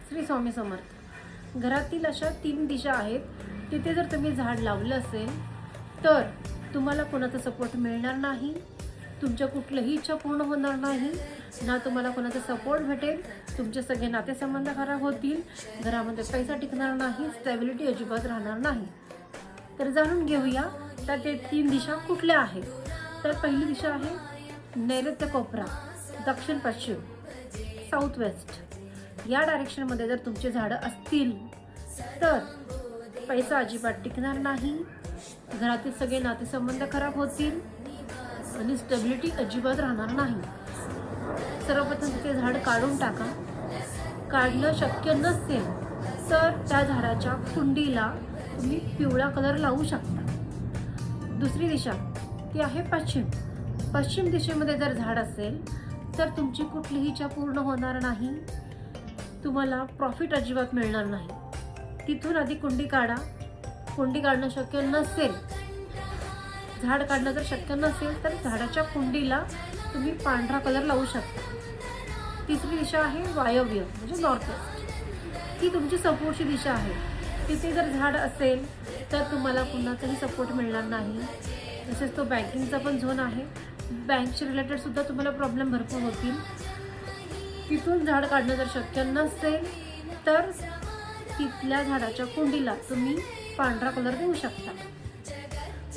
श्री स्वामी समर्थ. घरातील अशा 3 दिशा आहेत. तिथे जर तुम्ही झाड लावलं असेल तर तुम्हाला कोणाचा सपोर्ट मिळणार नाही, तुमच्या कुठल्याही इच्छा पूर्ण होणार नाही, ना तुम्हाला कोणाचा सपोर्ट भेटेल, तुमचे सगळे नातेसंबंध खराब होतील, घरामध्ये पैसा टिकणार नाही, स्टॅबिलिटी अजिबात राहणार नाही. तर जाणून घेऊया तर ते 3 दिशा कुठल्या आहेत. तर पहिली दिशा आहे नैऋत्य कोपरा, दक्षिण पश्चिम, साऊथ वेस्ट. या डायरेक्शनमध्ये जर तुमचे झाडं असतील तर पैसा अजिबात टिकणार नाही, घरातील सगळे नातेसंबंध खराब होतील आणि स्टेबिलिटी अजिबात राहणार नाही. सर्वप्रथम ते झाड काढून टाका. काढणं शक्य नसेल तर त्या झाडाच्या कुंडीला तुम्ही पिवळा कलर लावू शकता. दुसरी दिशा ती आहे पश्चिम. पश्चिम दिशेमध्ये जर झाड असेल तर तुमची कुठलीही इच्छा पूर्ण होणार नाही, तुम्हाला प्रॉफिट अजिबात मिळणार नाही. तिथून आधी कुंडी काढा. कुंडी काढणं शक्य नसेल, झाड काढणं जर शक्य नसेल तर झाडाच्या कुंडीला तुम्ही पांढरा कलर लावू शकता. तिसरी दिशा आहे वायव्य म्हणजे नॉर्थ वेस्ट. ही तुमची सपोर्टची दिशा आहे. तिथे जर झाड असेल तर तुम्हाला कुणाचाही सपोर्ट मिळणार नाही. तसेच तो बँकिंगचा पण झोन आहे. बँकशी रिलेटेड सुद्धा तुम्हाला प्रॉब्लेम भरपूर होतील. तिथून झाड काढणं जर शक्य नसेल तर तिथल्या झाडाच्या कुंडीला तुम्ही पांढरा कलर देऊ शकता.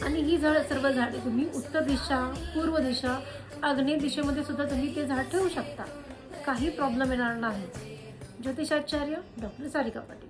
आणि ही सर्व झाडे तुम्ही उत्तर दिशा, पूर्व दिशा, आग्नेय दिशेमध्ये सुद्धा तुम्ही ते झाड ठेवू शकता. काही प्रॉब्लेम येणार नाही. ज्योतिषाचार्य डॉक्टर सारिका पाटील.